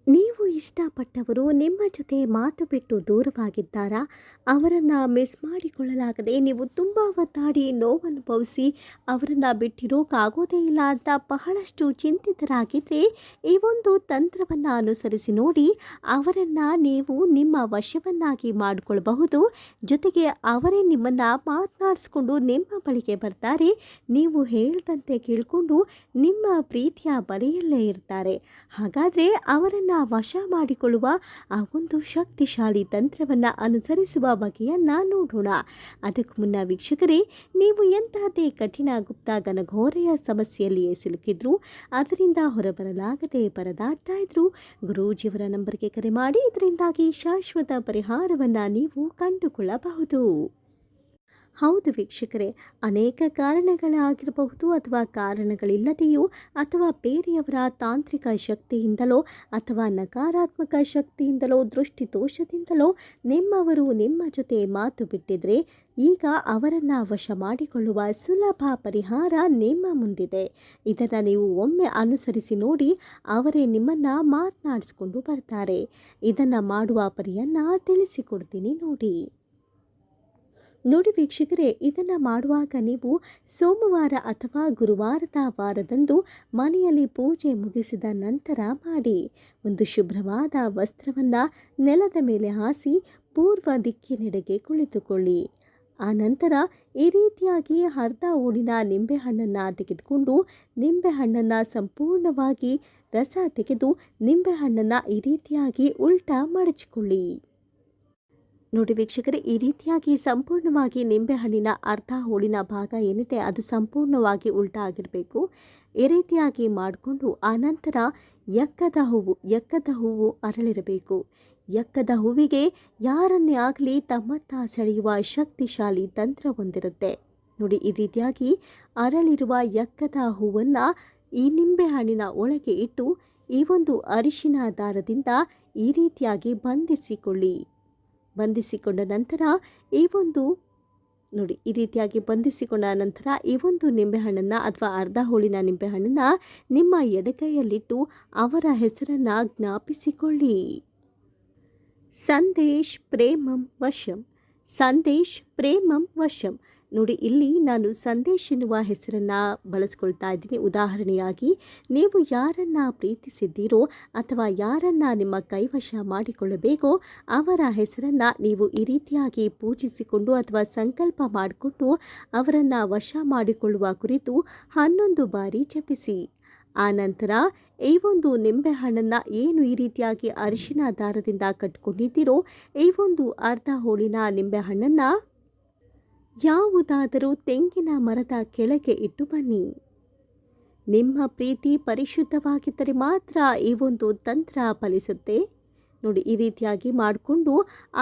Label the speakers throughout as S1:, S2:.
S1: ನೀವು ಇಷ್ಟಪಟ್ಟವರು ನಿಮ್ಮ ಜೊತೆ ಮಾತು ಬಿಟ್ಟು ದೂರವಾಗಿದ್ದಾರಾ? ಅವರನ್ನು ಮಿಸ್ ಮಾಡಿಕೊಳ್ಳಲಾಗದೆ ನೀವು ತುಂಬ ಒತ್ತಾಡಿ ನೋವನುಭವಿಸಿ ಅವರನ್ನು ಬಿಟ್ಟಿರೋಕ್ಕಾಗೋದೇ ಇಲ್ಲ ಅಂತ ಬಹಳಷ್ಟು ಚಿಂತಿತರಾಗಿದ್ದರೆ ಈ ಒಂದು ತಂತ್ರವನ್ನು ಅನುಸರಿಸಿ ನೋಡಿ. ಅವರನ್ನು ನೀವು ನಿಮ್ಮ ವಶವನ್ನಾಗಿ ಮಾಡಿಕೊಳ್ಳಬಹುದು. ಜೊತೆಗೆ ಅವರೇ ನಿಮ್ಮನ್ನು ಮಾತನಾಡಿಸ್ಕೊಂಡು ನಿಮ್ಮ ಬಳಿಗೆ ಬರ್ತಾರೆ. ನೀವು ಹೇಳಿದಂತೆ ಕೇಳಿಕೊಂಡು ನಿಮ್ಮ ಪ್ರೀತಿಯ ಬಳಿಯಲ್ಲೇ ಇರ್ತಾರೆ. ಹಾಗಾದರೆ ಅವರನ್ನು ವಶ ಮಾಡಿಕೊಳ್ಳುವ ಆ ಒಂದು ಶಕ್ತಿಶಾಲಿ ತಂತ್ರವನ್ನು ಅನುಸರಿಸುವ ಬಗೆಯನ್ನು ನೋಡೋಣ. ಅದಕ್ಕೂ ಮುನ್ನ ವೀಕ್ಷಕರೇ, ನೀವು ಎಂತಹದೇ ಕಠಿಣ ಗುಪ್ತ ಘನಘೋರೆಯ ಸಮಸ್ಯೆಯಲ್ಲಿಯೇ ಸಿಲುಕಿದ್ರು, ಅದರಿಂದ ಹೊರಬರಲಾಗದೆ ಪರದಾಡ್ತಾ ಇದ್ರು, ಗುರೂಜಿಯವರ ನಂಬರ್ಗೆ ಕರೆ ಮಾಡಿ. ಇದರಿಂದಾಗಿ ಶಾಶ್ವತ ಪರಿಹಾರವನ್ನು ನೀವು ಕಂಡುಕೊಳ್ಳಬಹುದು. ಹೌದು ವೀಕ್ಷಕರೇ, ಅನೇಕ ಕಾರಣಗಳಾಗಿರಬಹುದು ಅಥವಾ ಕಾರಣಗಳಿಲ್ಲದೆಯೂ ಅಥವಾ ಬೇರೆಯವರ ತಾಂತ್ರಿಕ ಶಕ್ತಿಯಿಂದಲೋ ಅಥವಾ ನಕಾರಾತ್ಮಕ ಶಕ್ತಿಯಿಂದಲೋ ದೃಷ್ಟಿದೋಷದಿಂದಲೋ ನಿಮ್ಮವರು ನಿಮ್ಮ ಜೊತೆ ಮಾತು ಬಿಟ್ಟಿದ್ರೆ ಈಗ ಅವರನ್ನು ವಶ ಮಾಡಿಕೊಳ್ಳುವ ಸುಲಭ ಪರಿಹಾರ ನಿಮ್ಮ ಮುಂದಿದೆ. ಇದನ್ನು ನೀವು ಒಮ್ಮೆ ಅನುಸರಿಸಿ ನೋಡಿ. ಅವರೇ ನಿಮ್ಮನ್ನು ಮಾತನಾಡಿಸ್ಕೊಂಡು ಬರ್ತಾರೆ. ಇದನ್ನು ಮಾಡುವ ಪರಿಯನ್ನು ತಿಳಿಸಿಕೊಡ್ತೀನಿ ನೋಡಿ ವೀಕ್ಷಕರೇ, ಇದನ್ನು ಮಾಡುವಾಗ ನೀವು ಸೋಮವಾರ ಅಥವಾ ಗುರುವಾರದ ವಾರದಂದು ಮನೆಯಲ್ಲಿ ಪೂಜೆ ಮುಗಿಸಿದ ನಂತರ ಮಾಡಿ. ಒಂದು ಶುಭ್ರವಾದ ವಸ್ತ್ರವನ್ನು ನೆಲದ ಮೇಲೆ ಹಾಸಿ ಪೂರ್ವ ದಿಕ್ಕಿನೆಡೆಗೆ ಕುಳಿತುಕೊಳ್ಳಿ. ಆ ನಂತರ ಈ ರೀತಿಯಾಗಿ ಅರ್ಧ ಓಡಿನ ನಿಂಬೆಹಣ್ಣನ್ನು ತೆಗೆದುಕೊಂಡು ನಿಂಬೆಹಣ್ಣನ್ನು ಸಂಪೂರ್ಣವಾಗಿ ರಸ ತೆಗೆದು ನಿಂಬೆಹಣ್ಣನ್ನು ಈ ರೀತಿಯಾಗಿ ಉಲ್ಟಾ ಮಡಚಿಕೊಳ್ಳಿ. ನೋಡಿ ವೀಕ್ಷಕರೇ, ಈ ರೀತಿಯಾಗಿ ಸಂಪೂರ್ಣವಾಗಿ ನಿಂಬೆಹಣ್ಣಿನ ಅರ್ಧ ಹೋಳಿನ ಭಾಗ ಏನಿದೆ ಅದು ಸಂಪೂರ್ಣವಾಗಿ ಉಲ್ಟಾ ಆಗಿರಬೇಕು. ಈ ರೀತಿಯಾಗಿ ಮಾಡಿಕೊಂಡು ಆನಂತರ ಎಕ್ಕದ ಹೂವು ಅರಳಿರಬೇಕು. ಎಕ್ಕದ ಹೂವಿಗೆ ಯಾರನ್ನೇ ಆಗಲಿ ತಮ್ಮತ್ತ ಸೆಳೆಯುವ ಶಕ್ತಿಶಾಲಿ ತಂತ್ರ ಹೊಂದಿರುತ್ತೆ ನೋಡಿ. ಈ ರೀತಿಯಾಗಿ ಅರಳಿರುವ ಎಕ್ಕದ ಹೂವನ್ನು ಈ ನಿಂಬೆಹಣ್ಣಿನ ಒಳಗೆ ಇಟ್ಟು ಈ ಒಂದು ಅರಿಶಿನ ದಾರದಿಂದ ಈ ರೀತಿಯಾಗಿ ಬಂಧಿಸಿಕೊಂಡ ನಂತರ ಈ ಒಂದು ನಿಂಬೆಹಣ್ಣನ್ನು ಅಥವಾ ಅರ್ಧ ಹೋಳಿನ ನಿಂಬೆಹಣ್ಣನ್ನು ನಿಮ್ಮ ಎಡಗೈಯಲ್ಲಿಟ್ಟು ಅವರ ಹೆಸರನ್ನು ಜ್ಞಾಪಿಸಿಕೊಳ್ಳಿ. ಸಂದೇಶ್ ಪ್ರೇಮಂ ವಶಂ. ನೋಡಿ, ಇಲ್ಲಿ ನಾನು ಸಂದೇಶ್ ಎನ್ನುವ ಹೆಸರನ್ನು ಬಳಸ್ಕೊಳ್ತಾ ಇದ್ದೀನಿ. ಉದಾಹರಣೆಯಾಗಿ ನೀವು ಯಾರನ್ನ ಪ್ರೀತಿಸಿದ್ದೀರೋ ಅಥವಾ ಯಾರನ್ನ ನಿಮ್ಮ ಕೈವಶ ಮಾಡಿಕೊಳ್ಳಬೇಕೋ ಅವರ ಹೆಸರನ್ನು ನೀವು ಈ ರೀತಿಯಾಗಿ ಪೂಜಿಸಿಕೊಂಡು ಅಥವಾ ಸಂಕಲ್ಪ ಮಾಡಿಕೊಂಡು ಅವರನ್ನು ವಶ ಮಾಡಿಕೊಳ್ಳುವ ಕುರಿತು 11 ಬಾರಿ ಜಪಿಸಿ. ಆ ನಂತರ ಈ ಒಂದು ನಿಂಬೆಹಣ್ಣನ್ನು ಏನು ಈ ರೀತಿಯಾಗಿ ಅರಿಶಿನ ದಾರದಿಂದ ಕಟ್ಕೊಂಡಿದ್ದೀರೋ ಈ ಒಂದು ಅರ್ಧ ಹೋಳಿನ ನಿಂಬೆಹಣ್ಣನ್ನು ಯಾವುದಾದರೂ ತೆಂಗಿನ ಮರದ ಕೆಳಗೆ ಇಟ್ಟು ಬನ್ನಿ. ನಿಮ್ಮ ಪ್ರೀತಿ ಪರಿಶುದ್ಧವಾಗಿದ್ದರೆ ಮಾತ್ರ ಈ ಒಂದು ತಂತ್ರ ಫಲಿಸುತ್ತೆ ನೋಡಿ. ಈ ರೀತಿಯಾಗಿ ಮಾಡಿಕೊಂಡು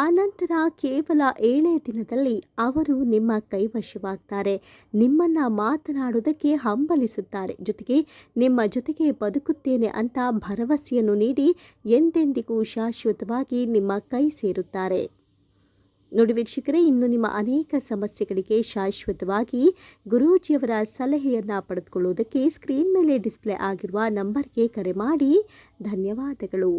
S1: ಆನಂತರ ಕೇವಲ 7 ದಿನದಲ್ಲಿ ಅವರು ನಿಮ್ಮ ಕೈವಶವಾಗ್ತಾರೆ. ನಿಮ್ಮನ್ನು ಮಾತನಾಡೋದಕ್ಕೆ ಹಂಬಲಿಸುತ್ತಾರೆ. ಜೊತೆಗೆ ನಿಮ್ಮ ಜೊತೆಗೆ ಬದುಕುತ್ತೇನೆ ಅಂತ ಭರವಸೆಯನ್ನು ನೀಡಿ ಎಂದೆಂದಿಗೂ ಶಾಶ್ವತವಾಗಿ ನಿಮ್ಮ ಕೈ ಸೇರುತ್ತಾರೆ ನೋಡಿ ವೀಕ್ಷಕರೇ. ಇನ್ನು ನಿಮ್ಮ ಅನೇಕ ಸಮಸ್ಯೆಗಳಿಗೆ ಶಾಶ್ವತವಾಗಿ ಗುರೂಜಿಯವರ ಸಲಹೆಯನ್ನು ಪಡೆದುಕೊಳ್ಳುವುದಕ್ಕೆ ಸ್ಕ್ರೀನ್ ಮೇಲೆ ಡಿಸ್ಪ್ಲೇ ಆಗಿರುವ ನಂಬರ್ಗೆ ಕರೆ ಮಾಡಿ. ಧನ್ಯವಾದಗಳು.